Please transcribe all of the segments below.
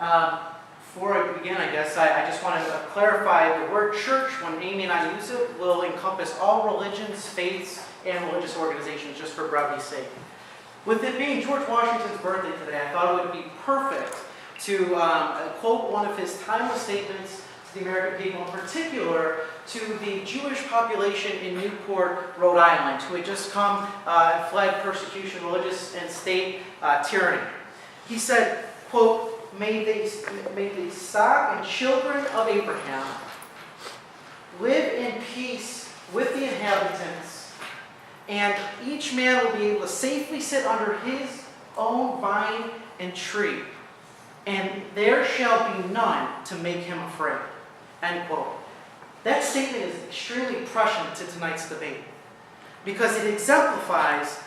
Before I begin, I guess, I just want to clarify the word church, when Amy and I use it, will encompass all religions, faiths, and religious organizations, just for brevity's sake. With it being George Washington's birthday today, I thought it would be perfect to quote one of his timeless statements to the American people, in particular to the Jewish population in Newport, Rhode Island, who had just come and fled persecution, religious and state tyranny. He said, quote, May the stock and children of Abraham live in peace with the inhabitants, and each man will be able to safely sit under his own vine and tree, and there shall be none to make him afraid. End quote. That statement is extremely prescient to tonight's debate because it exemplifies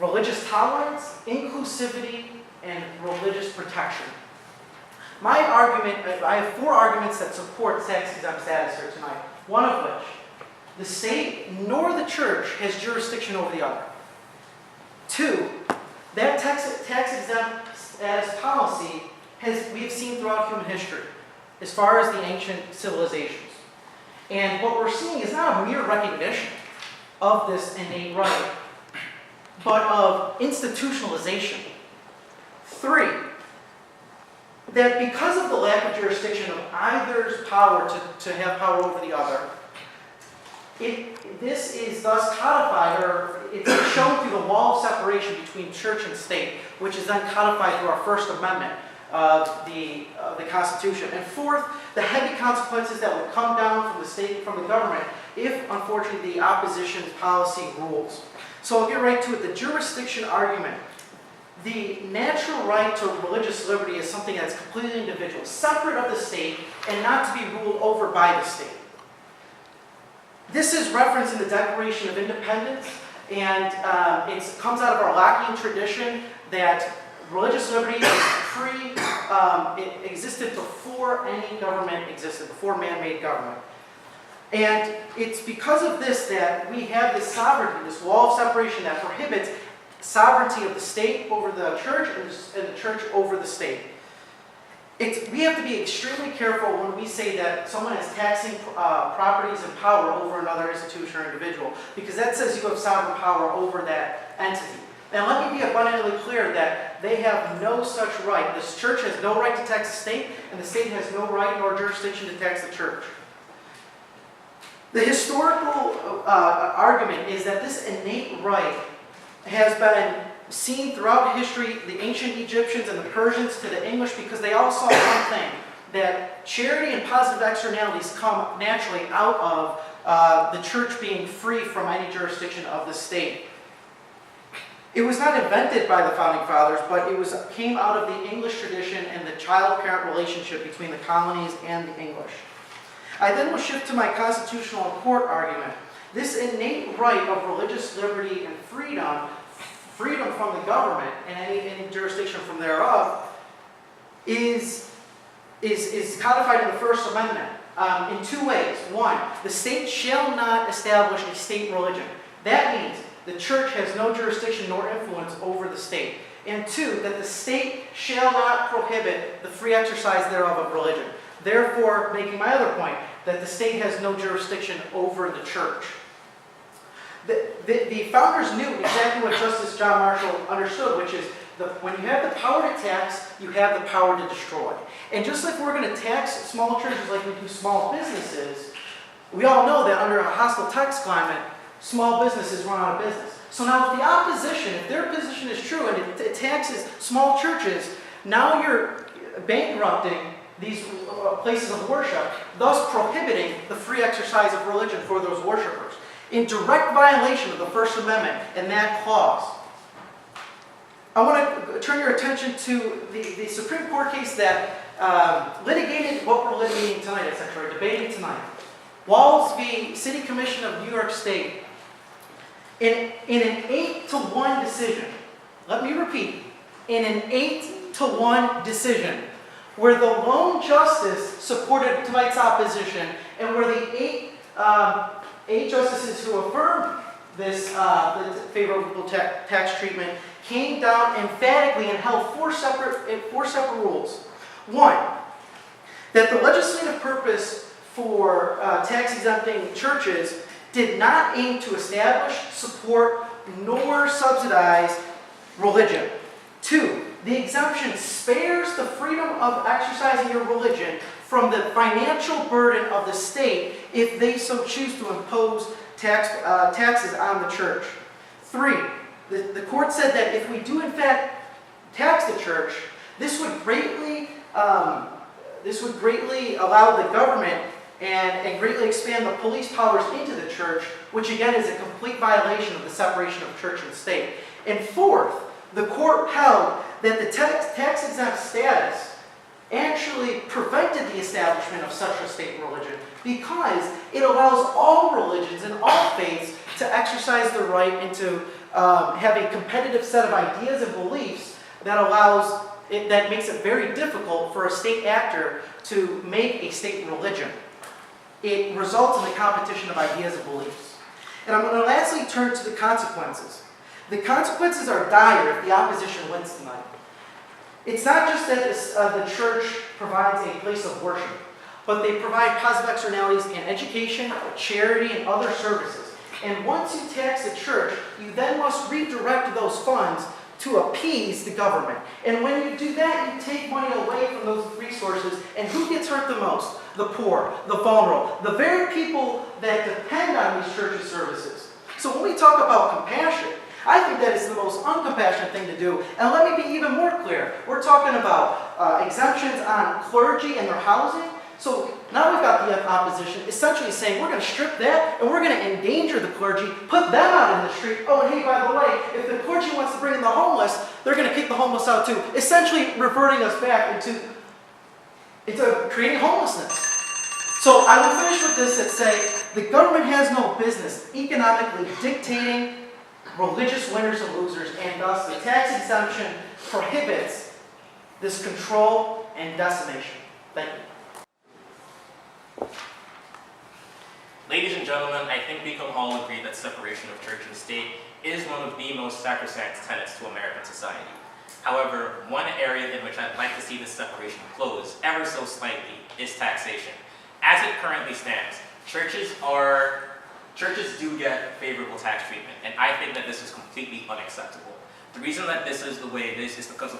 religious tolerance, inclusivity, and religious protection. My argument, I have 4 arguments that support tax-exempt status here tonight. One of which, the state nor the church has jurisdiction over the other. 2, that tax-exempt status policy we have seen throughout human history, as far as the ancient civilizations. And what we're seeing is not a mere recognition of this innate right, but of institutionalization. 3, that because of the lack of jurisdiction of either's power to have power over the other, this is thus codified, or it's shown through the wall of separation between church and state, which is then codified through our First Amendment of the Constitution. And 4th, the heavy consequences that would come down from the state, from the government, if, unfortunately, the opposition's policy rules. So I'll get right to it. The jurisdiction argument. The natural right to religious liberty is something that's completely individual, separate of the state, and not to be ruled over by the state. This is referenced in the Declaration of Independence, and it comes out of our Lockean tradition that religious liberty is it existed before any government existed, before man-made government. And it's because of this that we have this sovereignty, this wall of separation that prohibits sovereignty of the state over the church and the church over the state. We have to be extremely careful when we say that someone is taxing properties and power over another institution or individual, because that says you have sovereign power over that entity. Now let me be abundantly clear that they have no such right. This church has no right to tax the state, and the state has no right nor jurisdiction to tax the church. The historical argument is that this innate right has been seen throughout history, the ancient Egyptians and the Persians to the English, because they all saw one thing, that charity and positive externalities come naturally out of the church being free from any jurisdiction of the state. It was not invented by the Founding Fathers, but it came out of the English tradition and the child-parent relationship between the colonies and the English. I then will shift to my constitutional court argument. This innate right of religious liberty and freedom from the government and any jurisdiction from thereof, is codified in the First Amendment in 2 ways. 1, the state shall not establish a state religion. That means the church has no jurisdiction nor influence over the state. And 2, that the state shall not prohibit the free exercise thereof of religion. Therefore, making my other point, that the state has no jurisdiction over the church. The founders knew exactly what Justice John Marshall understood, which is when you have the power to tax, you have the power to destroy. And just like we're going to tax small churches like we do small businesses, we all know that under a hostile tax climate, small businesses run out of business. So now if the opposition, if their position is true and it taxes small churches, now you're bankrupting these places of worship, thus prohibiting the free exercise of religion for those worshipers, in direct violation of the First Amendment and that clause. I want to turn your attention to the Supreme Court case that litigated what we're litigating tonight, etc., debating tonight. Walls v. City Commission of New York State. In an 8-1 decision, let me repeat, in an 8-1 decision, where the lone justice supported tonight's opposition, and where the eight justices who affirmed this favorable tax treatment came down emphatically and held four separate rules. One, that the legislative purpose for tax-exempting churches did not aim to establish, support, nor subsidize religion. Two, the exemption spares the freedom of exercising your religion from the financial burden of the state if they so choose to impose taxes on the church. Three, the court said that if we do in fact tax the church, this would greatly allow the government and greatly expand the police powers into the church, which again is a complete violation of the separation of church and state. And fourth, the court held that the tax-exempt status actually prevented the establishment of such a state religion because it allows all religions and all faiths to exercise their right and to have a competitive set of ideas and beliefs that makes it very difficult for a state actor to make a state religion. It results in the competition of ideas and beliefs. And I'm going to lastly turn to the consequences. The consequences are dire if the opposition wins tonight. It's not just that the church provides a place of worship, but they provide positive externalities in education, charity, and other services. And once you tax the church, you then must redirect those funds to appease the government. And when you do that, you take money away from those resources. And who gets hurt the most? The poor, the vulnerable, the very people that depend on these churches' services. So when we talk about compassion, I think that is the most uncompassionate thing to do. And let me be even more clear. We're talking about exemptions on clergy and their housing. So now we've got the opposition essentially saying we're going to strip that and we're going to endanger the clergy, put them out in the street. Oh, and hey, by the way, if the clergy wants to bring in the homeless, they're going to kick the homeless out too. Essentially reverting us back into creating homelessness. So I will finish with this and say the government has no business economically dictating religious winners and losers, and thus the tax exemption prohibits this control and decimation. Thank you. Ladies and gentlemen, I think we can all agree that separation of church and state is one of the most sacrosanct tenets to American society. However, one area in which I'd like to see this separation close ever so slightly is taxation. As it currently stands, churches do get favorable tax treatment, and I think that this is completely unacceptable. The reason that this is the way it is because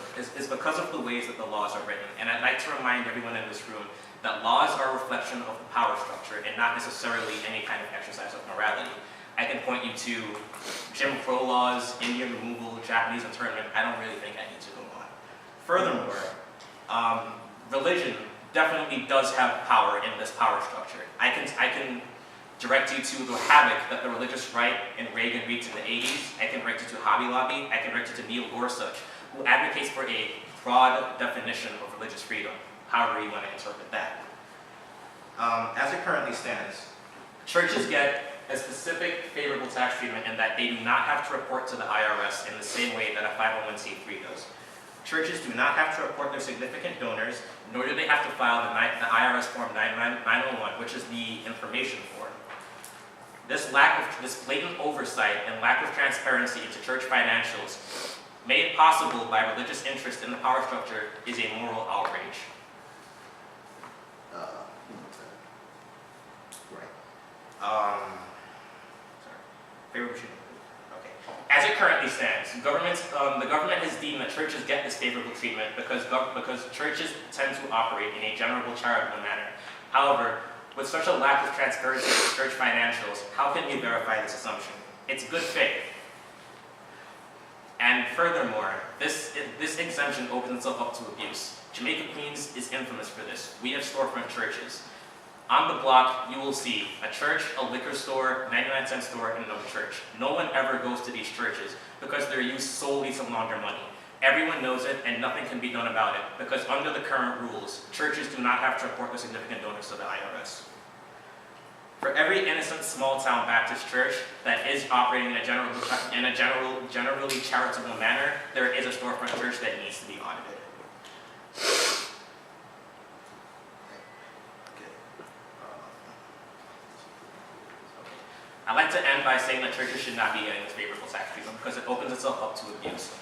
of the ways that the laws are written, and I'd like to remind everyone in this room that laws are a reflection of the power structure and not necessarily any kind of exercise of morality. I can point you to Jim Crow laws, Indian removal, Japanese internment. I don't really think I need to go on. Furthermore, religion definitely does have power in this power structure. I can direct you to the havoc that the religious right in Reagan wreaked in the 80s. I can direct you to Hobby Lobby. I can direct you to Neil Gorsuch, who advocates for a broad definition of religious freedom, however you want to interpret that. As it currently stands, churches get a specific favorable tax treatment in that they do not have to report to the IRS in the same way that a 501c3 does. Churches do not have to report their significant donors, nor do they have to file the IRS Form 901, which is the information form. This blatant oversight and lack of transparency into church financials, made possible by religious interest in the power structure, is a moral outrage. As it currently stands, the government has deemed that churches get this favorable treatment because churches tend to operate in a general charitable manner. However, with such a lack of transparency in church financials, how can we verify this assumption? It's good faith. And furthermore, this exemption opens itself up to abuse. Jamaica, Queens is infamous for this. We have storefront churches. On the block, you will see a church, a liquor store, 99-cent store, and another church. No one ever goes to these churches because they're used solely to launder money. Everyone knows it, and nothing can be done about it because under the current rules, churches do not have to report their significant donors to the IRS. For every innocent small-town Baptist church that is operating in a generally charitable manner, there is a storefront church that needs to be audited. I'd like to end by saying that churches should not be getting this favorable tax treatment because it opens itself up to abuse.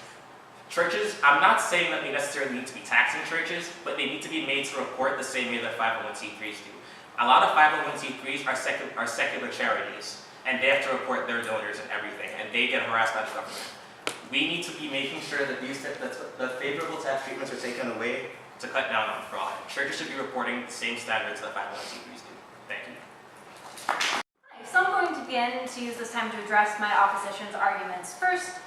Churches, I'm not saying that we necessarily need to be taxing churches, but they need to be made to report the same way that 501c3s do. A lot of 501c3s are secular charities, and they have to report their donors and everything, and they get harassed by the government. We need to be making sure that the favorable tax treatments are taken away to cut down on fraud. Churches should be reporting the same standards that 501c3s do. Thank you. So I'm going to begin to use this time to address my opposition's arguments. First,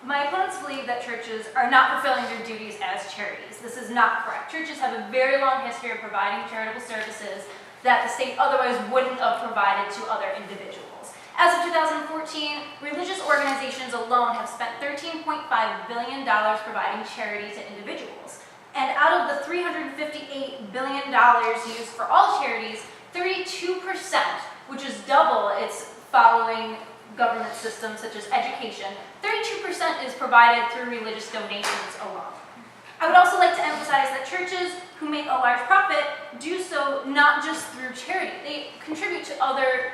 my opponents believe that churches are not fulfilling their duties as charities. This is not correct. Churches have a very long history of providing charitable services that the state otherwise wouldn't have provided to other individuals. As of 2014, religious organizations alone have spent $13.5 billion providing charity to individuals. And out of the $358 billion used for all charities, 32%, which is double its following government systems such as education, 32% is provided through religious donations alone. I would also like to emphasize that churches who make a large profit do so not just through charity. They contribute to other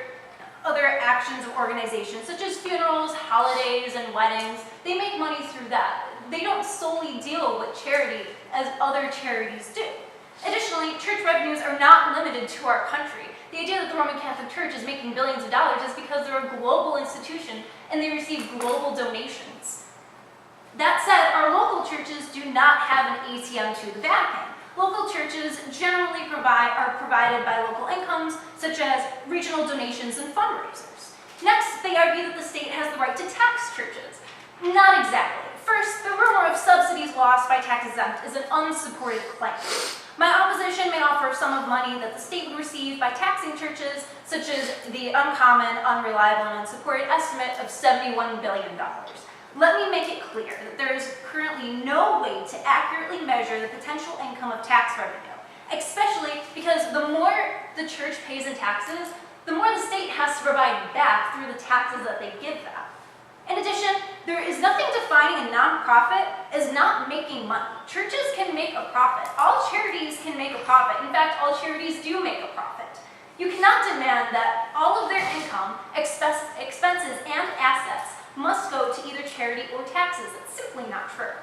actions of organizations such as funerals, holidays, and weddings. They make money through that. They don't solely deal with charity as other charities do. Additionally, church revenues are not limited to our country. The idea that the Roman Catholic Church is making billions of dollars is because they're a global institution and they receive global donations. That said, our local churches do not have an ATM to the Vatican. Local churches generally are provided by local incomes, such as regional donations and fundraisers. Next, they argue that the state has the right to tax churches. Not exactly. First, the rumor of subsidies lost by tax-exempt is an unsupported claim. My opposition may offer a sum of money that the state would receive by taxing churches, such as the uncommon, unreliable, and unsupported estimate of $71 billion. Let me make it clear that there is currently no way to accurately measure the potential income of tax revenue, especially because the more the church pays in taxes, the more the state has to provide back through the taxes that they give them. In addition, there is nothing defining a nonprofit as not making money. Churches can make a profit. All charities can make a profit. In fact, all charities do make a profit. You cannot demand that all of their income, expenses, and assets must go to either charity or taxes. That's simply not true.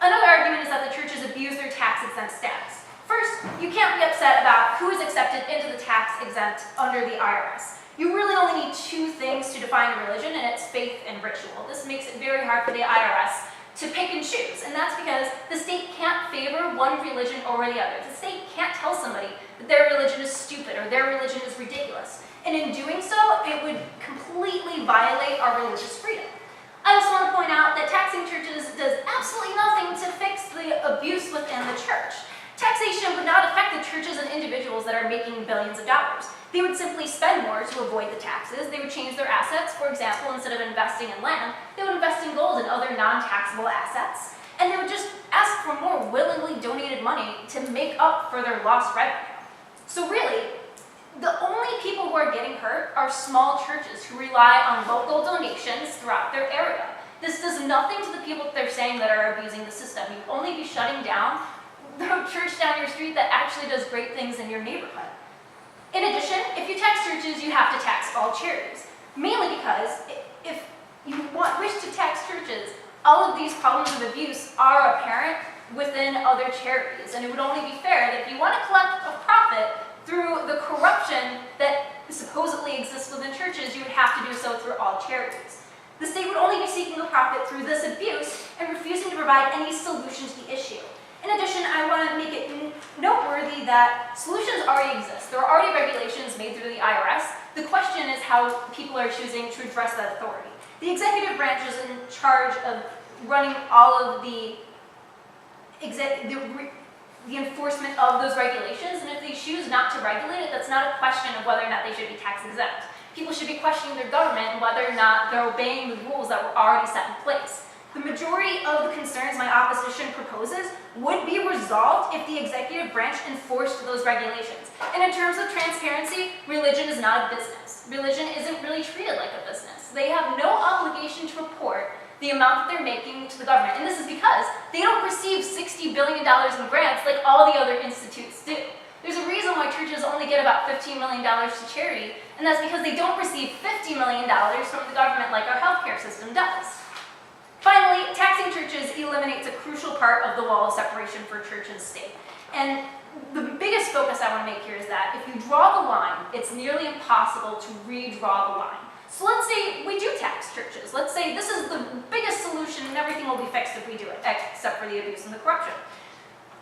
Another argument is that the churches abuse their tax-exempt status. First, you can't be upset about who is accepted into the tax-exempt under the IRS. You really only need two things to define a religion, and it's faith and ritual. This makes it very hard for the IRS to pick and choose, and that's because the state can't favor one religion over the other. The state can't tell somebody that their religion is stupid or their religion is ridiculous. And in doing so, it would completely violate our religious freedom. I also want to point out that taxing churches does absolutely nothing to fix the abuse within the church. Taxation would not affect the churches and individuals that are making billions of dollars. They would simply spend more to avoid the taxes. They would change their assets. For example, instead of investing in land, they would invest in gold and other non-taxable assets. And they would just ask for more willingly donated money to make up for their lost revenue. So really, the only people who are getting hurt are small churches who rely on local donations throughout their area. This does nothing to the people that they're saying that are abusing the system. You'd only be shutting down the church down your street that actually does great things in your neighborhood. In addition, if you tax churches, you have to tax all charities. Mainly because if you wish to tax churches, all of these problems of abuse are apparent within other charities. And it would only be fair that if you want to collect a profit through the corruption that supposedly exists within churches, you would have to do so through all charities. The state would only be seeking a profit through this abuse and refusing to provide any solution to the issue. In addition, I want to make it noteworthy that solutions already exist. There are already regulations made through the IRS. The question is how people are choosing to address that authority. The executive branch is in charge of running all of the enforcement of those regulations, and if they choose not to regulate it, that's not a question of whether or not they should be tax exempt. People should be questioning their government and whether or not they're obeying the rules that were already set in place. The majority of the concerns my opposition proposes would be resolved if the executive branch enforced those regulations. And in terms of transparency, religion is not a business. Religion isn't really treated like a business. They have no obligation to report the amount that they're making to the government. And this is because they don't receive $60 billion in grants like all the other institutes do. There's a reason why churches only get about $15 million to charity, and that's because they don't receive $50 million from the government like our healthcare system does. Finally, taxing churches eliminates eliminates a crucial part of the wall of separation for church and state. And the biggest focus I want to make here is that if you draw the line, it's nearly impossible to redraw the line. So let's say we do tax churches. Let's say this is the biggest solution and everything will be fixed if we do it, except for the abuse and the corruption.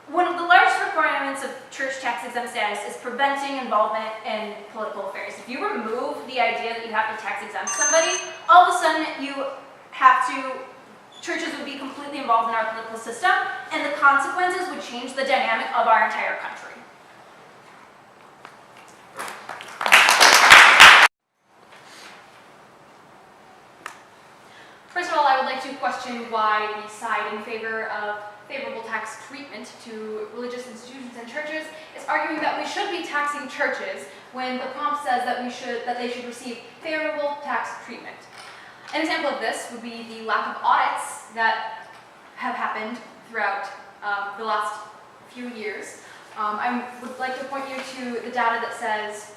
One of the largest requirements of church tax exempt status is preventing involvement in political affairs. If you remove the idea that you have to tax exempt somebody, all of a sudden churches would be completely involved in our political system, and the consequences would change the dynamic of our entire country. First of all, I would like to question why we side in favor of favorable tax treatment to religious institutions and churches is arguing that we should be taxing churches when the prompt says that they should receive favorable tax treatment. An example of this would be the lack of audits that have happened throughout the last few years. I would like to point you to the data that says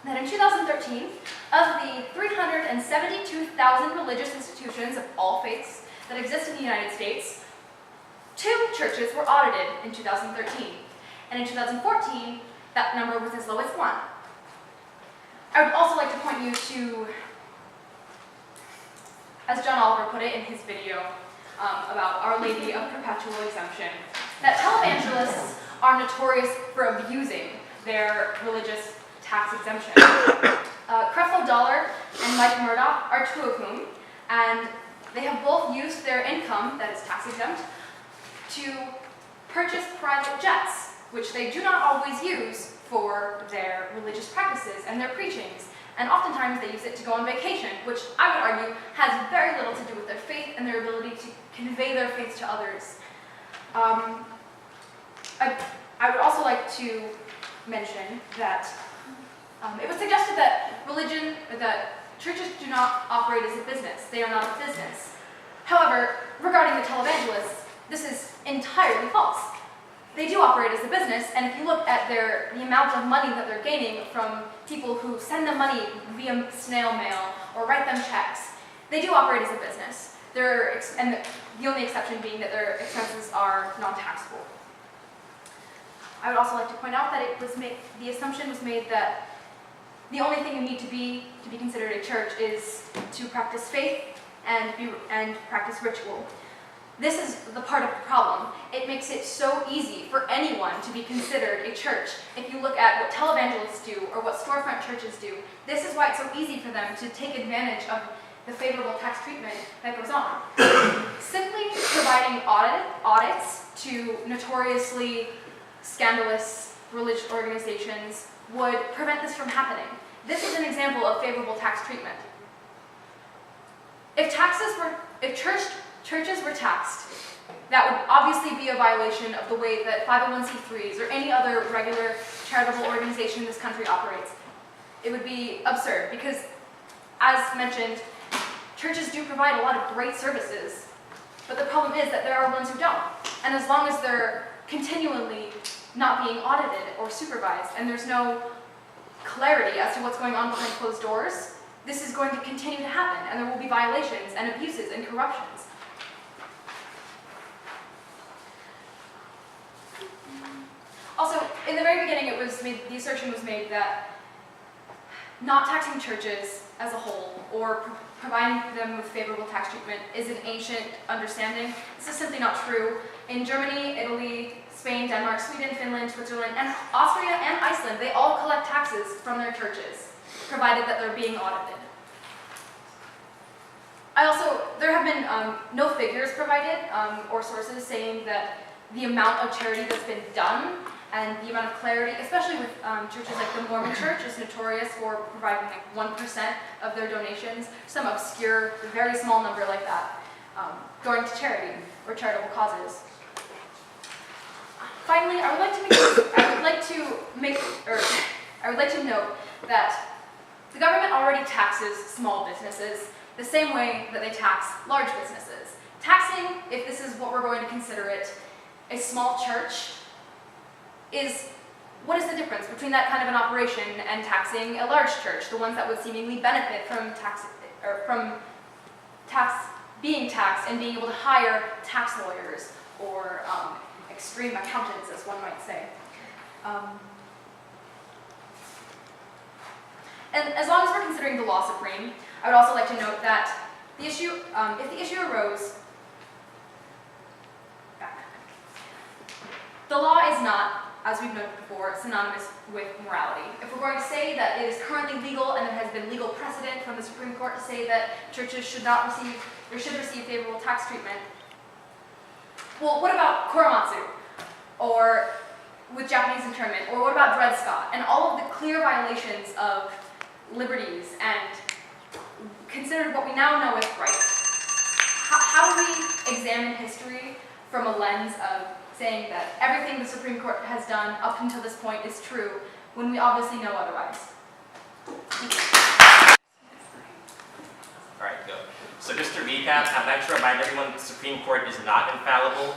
that in 2013, of the 372,000 religious institutions of all faiths that exist in the United States, 2 churches were audited in 2013. And in 2014, that number was as low as 1. I would also like to point you to, as John Oliver put it in his video about Our Lady of Perpetual Exemption, that televangelists are notorious for abusing their religious tax exemption. Creflo Dollar and Mike Murdoch are 2 of whom, and they have both used their income, that is tax exempt, to purchase private jets, which they do not always use for their religious practices and their preachings. And oftentimes they use it to go on vacation, which I would argue has very little to do with their faith and their ability to convey their faith to others. I would also like to mention that it was suggested that churches do not operate as a business. They are not a business. However, regarding the televangelists, this is entirely false. They do operate as a business, and if you look at the amount of money that they're gaining from people who send them money via snail mail or write them checks, they do operate as a business. And the only exception being that their expenses are non-taxable. I would also like to point out that the assumption was made that the only thing you need to be considered a church is to practice faith and practice ritual. This is the part of the problem. It makes it so easy for anyone to be considered a church. If you look at what televangelists do or what storefront churches do, this is why it's so easy for them to take advantage of the favorable tax treatment that goes on. Simply providing audits to notoriously scandalous religious organizations would prevent this from happening. This is an example of favorable tax treatment. If churches were taxed, that would obviously be a violation of the way that 501c3s or any other regular charitable organization in this country operates. It would be absurd because, as mentioned, churches do provide a lot of great services, but the problem is that there are ones who don't. And as long as they're continually not being audited or supervised and there's no clarity as to what's going on behind closed doors, this is going to continue to happen, and there will be violations and abuses and corruptions. Also, in the very beginning, the assertion was made that not taxing churches as a whole or providing them with favorable tax treatment is an ancient understanding. This is simply not true. In Germany, Italy, Spain, Denmark, Sweden, Finland, Switzerland, and Austria and Iceland, they all collect taxes from their churches, provided that they're being audited. There have been no figures provided or sources saying that the amount of charity that's been done and the amount of clarity, especially with churches like the Mormon Church, is notorious for providing like 1% of their donations, some obscure, very small number like that, going to charity or charitable causes. Finally, I would like to note that the government already taxes small businesses the same way that they tax large businesses. Taxing, if this is what we're going to consider it, a small church, what is the difference between that kind of an operation and taxing a large church, the ones that would seemingly benefit from tax being taxed and being able to hire tax lawyers or extreme accountants, as one might say. And as long as we're considering the law supreme, I would also like to note that the issue, if the issue arose, the law is not, as we've noted before, synonymous with morality. If we're going to say that it is currently legal and there has been legal precedent from the Supreme Court to say that churches should not receive, or should receive favorable tax treatment, well, what about Korematsu? Or with Japanese internment? Or what about Dred Scott? And all of the clear violations of liberties and considered what we now know as rights. How do we examine history from a lens of saying that everything the Supreme Court has done up until this point is true when we obviously know otherwise? All right, go. So just to recap, I'd like to remind everyone the Supreme Court is not infallible.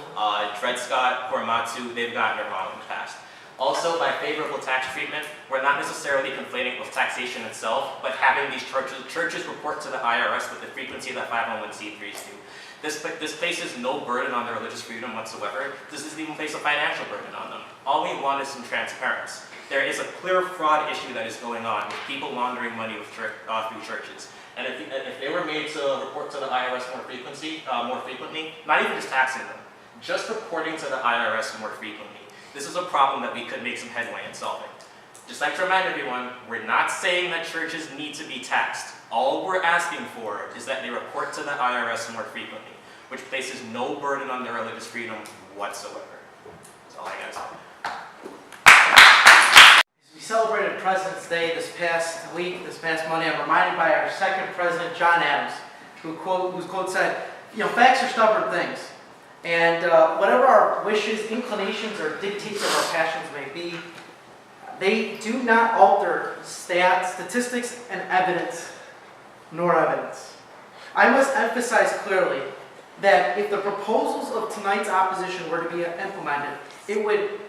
Dred Scott, Korematsu, they've gotten it wrong in the past. Also, by favorable tax treatment, we're not necessarily conflating with taxation itself, but having these churches report to the IRS with the frequency that 501c3s do. This places no burden on their religious freedom whatsoever. This doesn't even place a financial burden on them. All we want is some transparency. There is a clear fraud issue that is going on with people laundering money through churches. And if they were made to report to the IRS more frequently, not even just taxing them, just reporting to the IRS more frequently, this is a problem that we could make some headway in solving. Just like to remind everyone, we're not saying that churches need to be taxed. All we're asking for is that they report to the IRS more frequently, which places no burden on their religious freedom whatsoever. That's all I got to say. As we celebrated President's Day this past week, this past Monday, I'm reminded by our second president, John Adams, whose quote said, facts are stubborn things. And whatever our wishes, inclinations, or dictates of our passions may be, they do not alter statistics and evidence, nor evidence. I must emphasize clearly that if the proposals of tonight's opposition were to be implemented, it would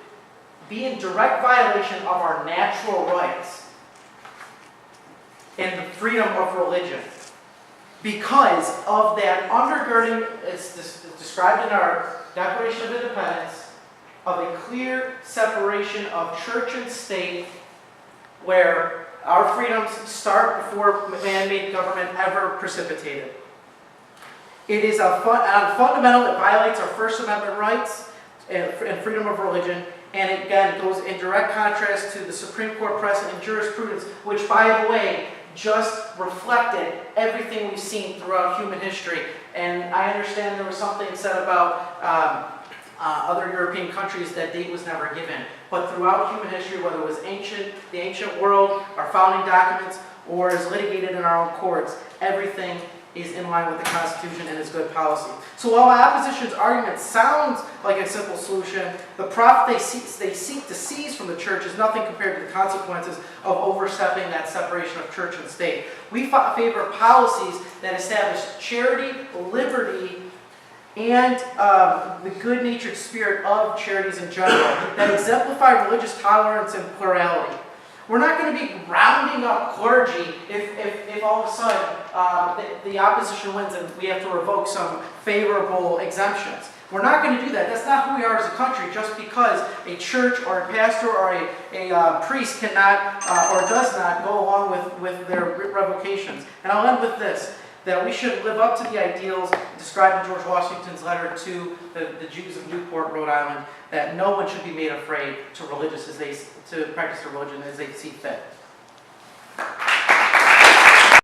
be in direct violation of our natural rights and the freedom of religion. Because of that undergirding, it's described in our Declaration of Independence, of a clear separation of church and state, where our freedoms start before man-made government ever precipitated. It is fundamental, it violates our First Amendment rights and freedom of religion, and it, again, goes in direct contrast to the Supreme Court precedent and jurisprudence, which, by the way, just reflected everything we've seen throughout human history. And I understand there was something said about other European countries that date was never given. But throughout human history, whether it was the ancient world, our founding documents, or is litigated in our own courts, everything is in line with the Constitution and is good policy. So while my opposition's argument sounds like a simple solution, the profit they seek to seize from the church is nothing compared to the consequences of overstepping that separation of church and state. We favor policies that establish charity, liberty, and the good-natured spirit of charities in general, that exemplify religious tolerance and plurality. We're not going to be rounding up clergy if all of a sudden the opposition wins and we have to revoke some favorable exemptions. We're not going to do that. That's not who we are as a country, just because a church or a pastor or a priest cannot or does not go along with their revocations. And I'll end with this, that we should live up to the ideals described in George Washington's letter to the Jews of Newport, Rhode Island, that no one should be made afraid to practice their religion as they see fit.